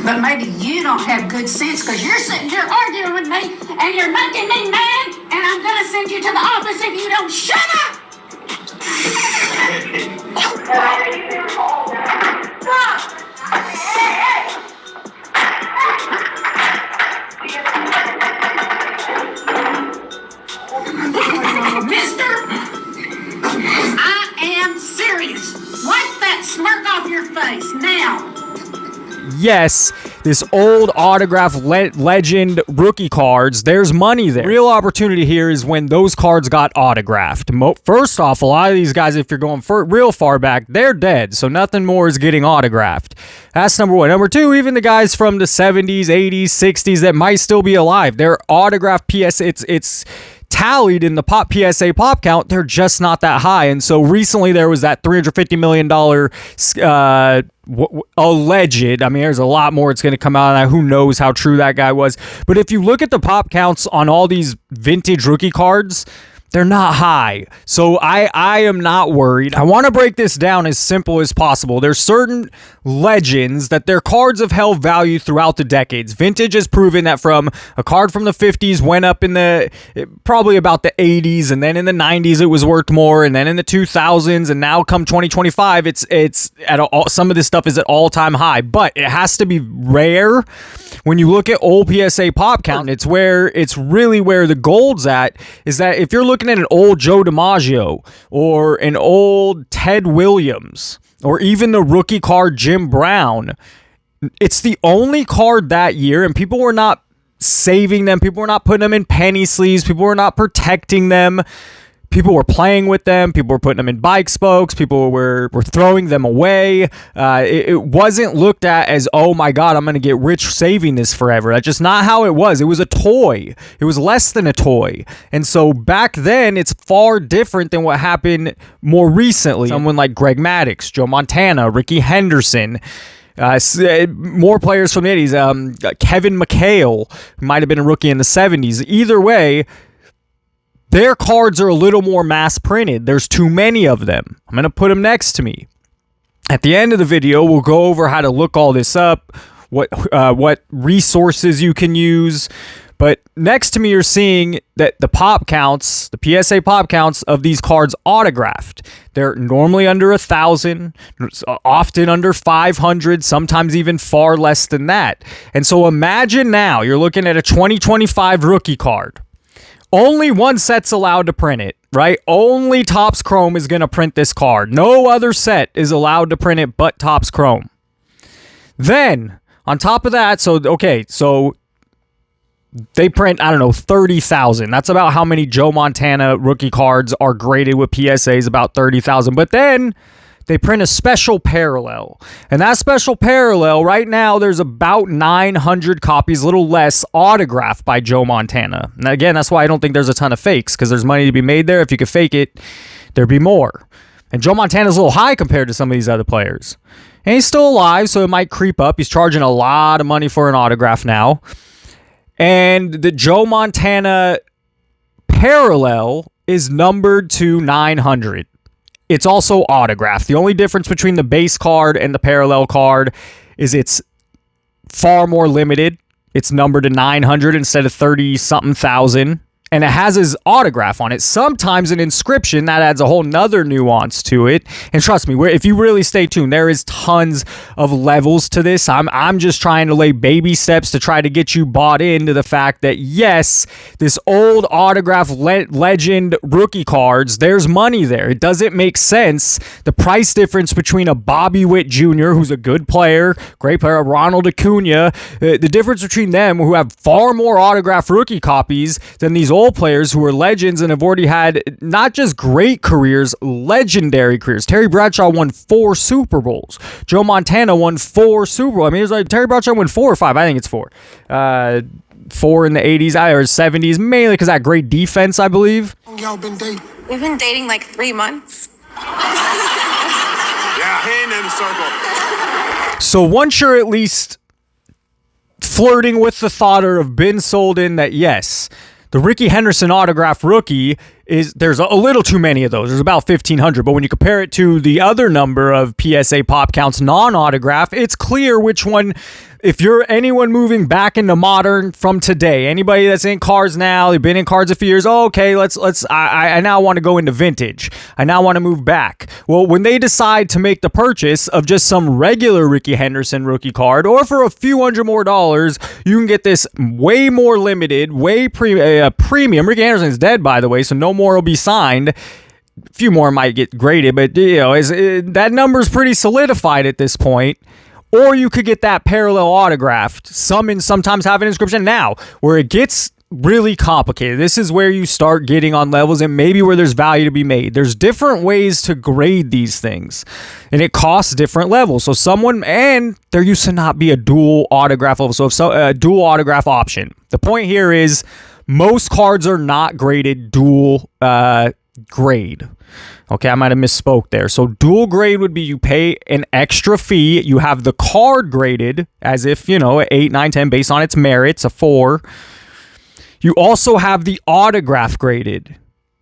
But maybe you don't have good sense because you're sitting here arguing with me and you're making me mad, and I'm going to send you to the office if you don't shut up! Mister, I am serious. Wipe that smirk off your face now. Yes, this old autograph legend rookie cards, there's money there. Real opportunity here is when those cards got autographed. First off, a lot of these guys, if you're going real far back, they're dead, so nothing more is getting autographed. That's number one. Number two, even the guys from the 70s, 80s, 60s that might still be alive, their autographed PS, it's tallied in the PSA pop count, they're just not that high. And so recently there was that $350 million alleged, I mean, there's a lot more it's going to come out of that. Who knows how true that guy was. But if you look at the pop counts on all these vintage rookie cards, they're not high. So I am not worried. I want to break this down as simple as possible. There's certain legends that their cards have held value throughout the decades. Vintage has proven that from a card from the 50s went up in the probably about the 80s, and then in the 90s it was worth more, and then in the 2000s, and now come 2025 it's at some of this stuff is at all-time high. But it has to be rare. When you look at old PSA pop count, it's really where the gold's at, is that if you're looking at an old Joe DiMaggio or an old Ted Williams or even the rookie card Jim Brown, it's the only card that year, and people were not saving them. People were not putting them in penny sleeves. People were not protecting them. People were playing with them. People were putting them in bike spokes. People were throwing them away. It wasn't looked at as, oh my God, I'm going to get rich saving this forever. That's just not how it was. It was a toy. It was less than a toy. And so back then, it's far different than what happened more recently. Someone like Greg Maddux, Joe Montana, Rickey Henderson, more players from the 80s, Kevin McHale, who might have been a rookie in the 70s. Either way, their cards are a little more mass printed. There's too many of them. I'm going to put them next to me. At the end of the video, we'll go over how to look all this up, what resources you can use. But next to me, you're seeing that the pop counts, the PSA pop counts of these cards autographed. They're normally under 1,000, often under 500, sometimes even far less than that. And so imagine now you're looking at a 2025 rookie card. Only one set's allowed to print it, right? Only Topps Chrome is going to print this card. No other set is allowed to print it but Topps Chrome. Then, on top of that, so they print, 30,000. That's about how many Joe Montana rookie cards are graded with PSAs, about 30,000. But then they print a special parallel. And that special parallel, right now, there's about 900 copies, a little less, autographed by Joe Montana. And again, that's why I don't think there's a ton of fakes, because there's money to be made there. If you could fake it, there'd be more. And Joe Montana's a little high compared to some of these other players. And he's still alive, so it might creep up. He's charging a lot of money for an autograph now. And the Joe Montana parallel is numbered to 900. It's also autographed. The only difference between the base card and the parallel card is it's far more limited. It's numbered to 900 instead of 30-something thousand. And it has his autograph on it. Sometimes an inscription that adds a whole nother nuance to it. And trust me, if you really stay tuned, there is tons of levels to this. I'm just trying to lay baby steps to try to get you bought into the fact that, yes, this old autograph legend rookie cards, there's money there. It doesn't make sense. The price difference between a Bobby Witt Jr., who's a good player, great player, Ronald Acuna, the difference between them, who have far more autograph rookie copies than these old players who are legends and have already had not just great careers, legendary careers. Terry Bradshaw won 4 Super Bowls. Joe Montana won 4 Super Bowls. I mean, it's like Terry Bradshaw won 4 or 5. I think it's 4. 4 in the 80s or 70s, mainly because that great defense, I believe. Y'all been dating? We've been dating like 3 months. Yeah, hand in the circle. So once you're at least flirting with the thought or have been sold in that, yes, the Rickey Henderson autograph rookie there's a little too many of those. There's about 1,500. But when you compare it to the other number of PSA pop counts non-autograph, it's clear which one if you're anyone moving back into modern from today, anybody that's in cars now, they've been in cars a few years, oh, okay, I now want to go into vintage. I now want to move back. Well, when they decide to make the purchase of just some regular Rickey Henderson rookie card, or for a few $100 more, you can get this way more limited, premium. Rickey Henderson's dead, by the way, so no more will be signed. A few more might get graded, but that number's pretty solidified at this point. Or you could get that parallel autographed. Sometimes have an inscription. Now, where it gets really complicated, this is where you start getting on levels and maybe where there's value to be made. There's different ways to grade these things, and it costs different levels. So there used to not be a dual autograph level, so a dual autograph option. The point here is most cards are not graded dual grade. Okay, I might have misspoke there. So dual grade would be you pay an extra fee. You have the card graded as if, 8, 9, 10 based on its merits, a 4. You also have the autograph graded.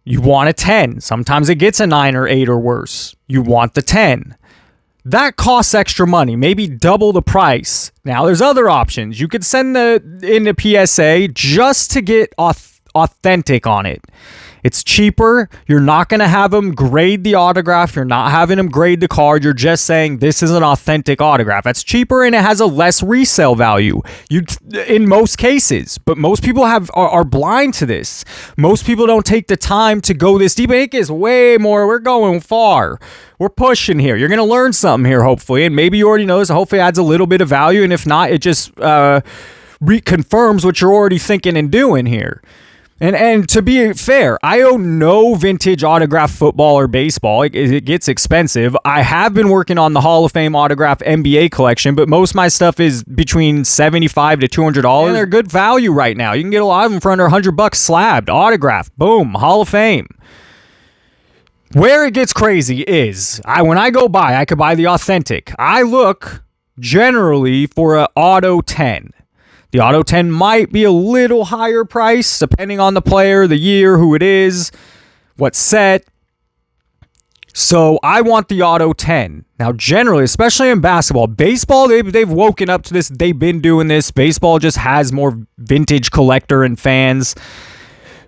You want a 10. Sometimes it gets a 9 or 8 or worse. You want the 10. That costs extra money, maybe double the price. Now, there's other options. You could send in the PSA just to get authentic on it. It's cheaper. You're not going to have them grade the autograph. You're not having them grade the card. You're just saying this is an authentic autograph. That's cheaper and it has a less resale value. In most cases, but most people are blind to this. Most people don't take the time to go this deep. It is way more. We're going far. We're pushing here. You're going to learn something here, hopefully, and maybe you already know this. Hopefully, it adds a little bit of value, and if not, it just reconfirms what you're already thinking and doing here. And to be fair, I own no vintage autograph football or baseball. It gets expensive. I have been working on the Hall of Fame autograph NBA collection, but most of my stuff is between $75 to $200. And they're good value right now. You can get a lot of them for under $100. Slabbed, autograph, boom, Hall of Fame. Where it gets crazy is, when I go buy, I could buy the authentic. I look generally for an auto 10. The auto 10 might be a little higher price depending on the player, the year, who it is, what set. So I want the auto 10. Now, generally, especially in basketball, baseball, they've woken up to this. They've been doing this. Baseball just has more vintage collector and fans.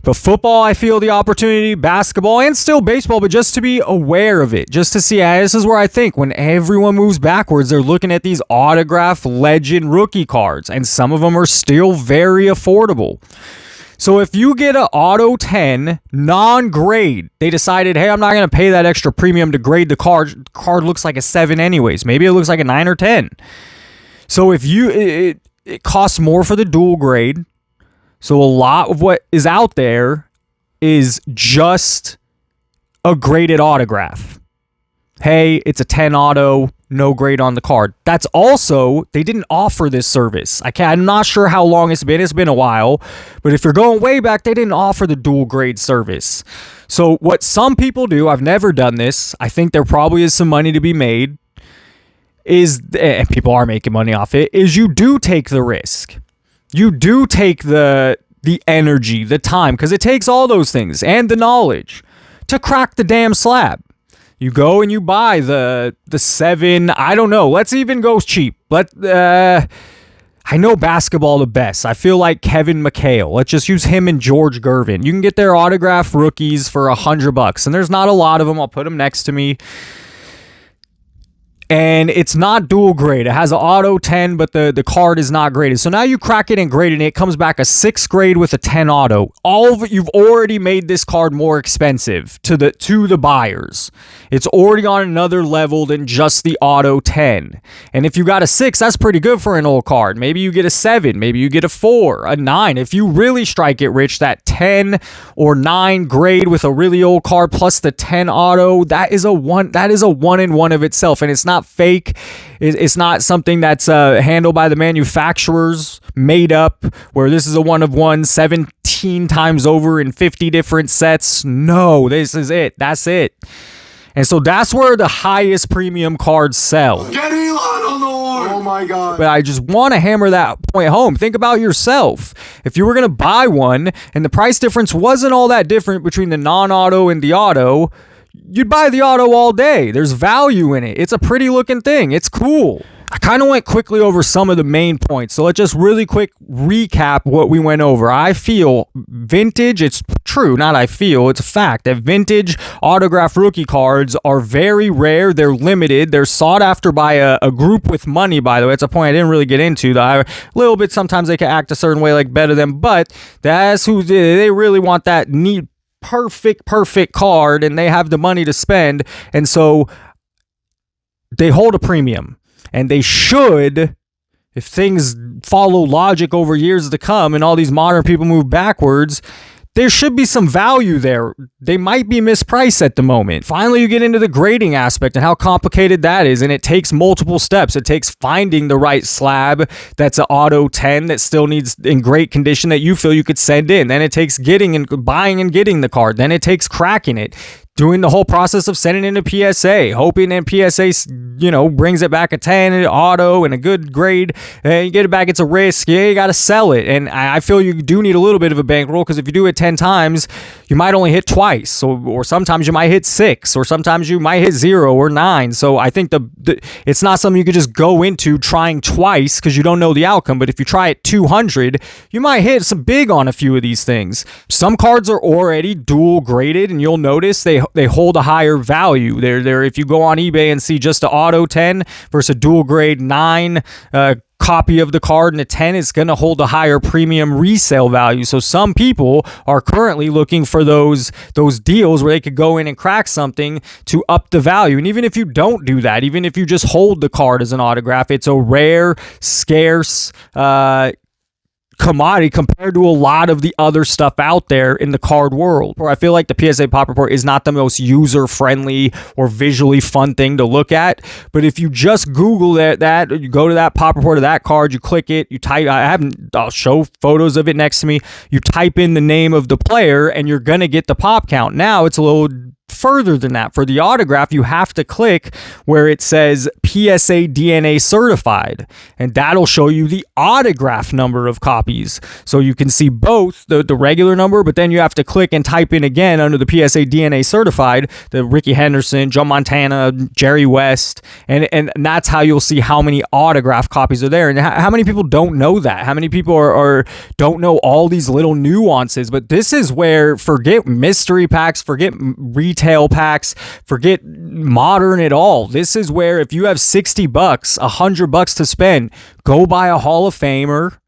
But football, I feel the opportunity, basketball, and still baseball, but just to be aware of it, just to see, this is where I think when everyone moves backwards, they're looking at these autograph legend rookie cards, and some of them are still very affordable. So if you get an auto 10 non-grade, they decided, hey, I'm not going to pay that extra premium to grade the card. The card looks like a 7 anyways. Maybe it looks like a 9 or 10. So if it costs more for the dual grade. So a lot of what is out there is just a graded autograph. Hey, it's a 10 auto, no grade on the card. That's also, they didn't offer this service. I'm not sure how long it's been. It's been a while. But if you're going way back, they didn't offer the dual grade service. So what some people do, I've never done this. I think there probably is some money to be made. And people are making money off it, is you do take the risk. You do take the energy, the time, because it takes all those things and the knowledge to crack the damn slab. You go and you buy the 7, I don't know. Let's even go cheap. I know basketball the best. I feel like Kevin McHale. Let's just use him and George Gervin. You can get their autograph rookies for $100, and there's not a lot of them. I'll put them next to me. And it's not dual grade. It has an auto 10, but the card is not graded. So now you crack it and grade it, and it comes back a 6 grade with a 10 auto. All of it, you've already made this card more expensive to the buyers. It's already on another level than just the auto 10. And if you got a 6, that's pretty good for an old card. Maybe you get a 7, maybe you get a 4, a 9. If you really strike it rich, that 10 or 9 grade with a really old card plus the 10 auto, that is a one in one of itself, and it's not fake. It's not something that's handled by the manufacturers, made up, where this is a one of one 17 times over in 50 different sets. No, this is it. That's it. And so that's where the highest premium cards sell. Get Elon on the horn! Oh my God. But I just want to hammer that point home. Think about yourself. If you were going to buy one and the price difference wasn't all that different between the non-auto and the auto, you'd buy the auto all day. There's value in it. It's a pretty looking thing. It's cool. I kind of went quickly over some of the main points, so let's just really quick recap what we went over. I feel vintage, it's true, not I feel, it's a fact that vintage autograph rookie cards are very rare, they're limited, they're sought after by a group with money, by the way. It's a point I didn't really get into, though. A little bit, sometimes they can act a certain way, like better than, but that's who they really want that neat, perfect card, and they have the money to spend, and so they hold a premium. And they should, if things follow logic over years to come and all these modern people move backwards, there should be some value there. They might be mispriced at the moment. Finally, you get into the grading aspect and how complicated that is, and it takes multiple steps. It takes finding the right slab that's an auto 10 that still needs in great condition that you feel you could send in. Then it takes getting and buying and getting the card. Then it takes cracking it. Doing the whole process of sending in a PSA, hoping that PSA, brings it back a 10, an auto, and a good grade. And you get it back, it's a risk. Yeah, you got to sell it. And I feel you do need a little bit of a bankroll, because if you do it 10 times, you might only hit twice. Or sometimes you might hit 6, or sometimes you might hit 0 or 9. So I think it's not something you could just go into trying twice because you don't know the outcome. But if you try it 200, you might hit some big on a few of these things. Some cards are already dual graded, and you'll notice they hold a higher value. They're if you go on eBay and see just an auto 10 versus a dual grade 9 copy of the card, and a 10 is going to hold a higher premium resale value. So some people are currently looking for those deals where they could go in and crack something to up the value. And even if you don't do that, even if you just hold the card as an autograph, it's a rare, scarce commodity compared to a lot of the other stuff out there in the card world. Where I feel like the PSA Pop Report is not the most user-friendly or visually fun thing to look at. But if you just Google that, you go to that Pop Report of that card, you click it, you type, I'll show photos of it next to me, you type in the name of the player, and you're going to get the pop count. Now it's a little further than that. For the autograph, you have to click where it says PSA DNA certified, and that'll show you the autograph number of copies. So you can see both the regular number, but then you have to click and type in again under the PSA DNA certified, the Rickey Henderson, Joe Montana, Jerry West, and that's how you'll see how many autograph copies are there. And how many people don't know that? How many people don't know all these little nuances? But this is where, forget mystery packs, forget retail packs, forget modern at all. This is where if you have $60, $100 to spend, go buy a Hall of Famer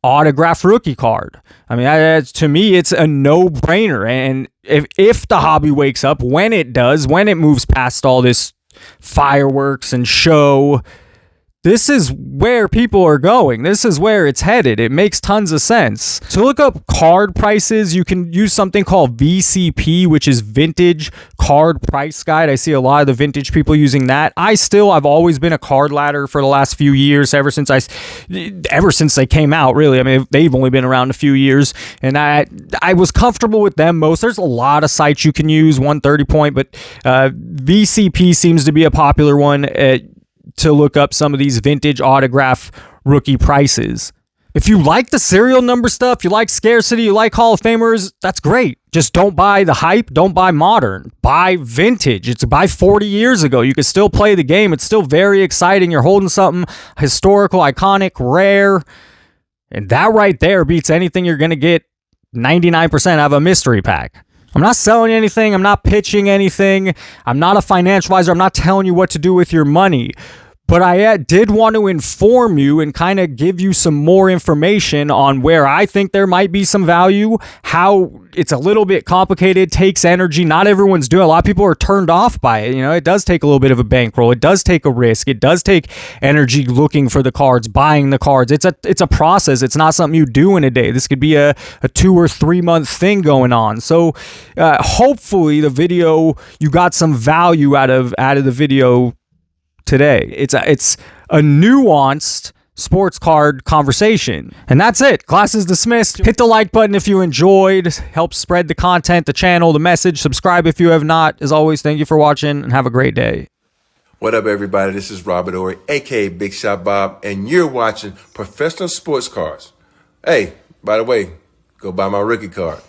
autograph rookie card. I mean, to me, it's a no-brainer. And if the hobby wakes up, when it does, when it moves past all this fireworks and show, this is where people are going. This is where it's headed. It makes tons of sense. To look up card prices, you can use something called VCP, which is Vintage Card Price Guide. I see a lot of the vintage people using that. I've always been a card ladder for the last few years, ever since they came out, really. I mean, they've only been around a few years, and I was comfortable with them most. There's a lot of sites you can use, 130 point, but VCP seems to be a popular one to look up some of these vintage autograph rookie prices. If you like the serial number stuff, you like scarcity, you like Hall of Famers, that's great. Just don't buy the hype, don't buy modern. Buy vintage. It's buy 40 years ago. You can still play the game. It's still very exciting. You're holding something historical, iconic, rare. And that right there beats anything you're going to get 99% out of a mystery pack. I'm not selling anything. I'm not pitching anything. I'm not a financial advisor. I'm not telling you what to do with your money. But I did want to inform you and kind of give you some more information on where I think there might be some value, how it's a little bit complicated, takes energy. Not everyone's doing it. A lot of people are turned off by it. It does take a little bit of a bankroll. It does take a risk. It does take energy looking for the cards, buying the cards. It's a process. It's not something you do in a day. This could be a 2 or 3 month thing going on. So hopefully the video, you got some value out of the video today. It's a nuanced sports card conversation. And that's it. Class is dismissed. Hit the like button if you enjoyed. Help spread the content, the channel, the message. Subscribe if you have not. As always, thank you for watching and have a great day. What up, everybody? This is Robert Ory, aka Big Shot Bob, and you're watching Professional Sports Cards. Hey, by the way, go buy my rookie card.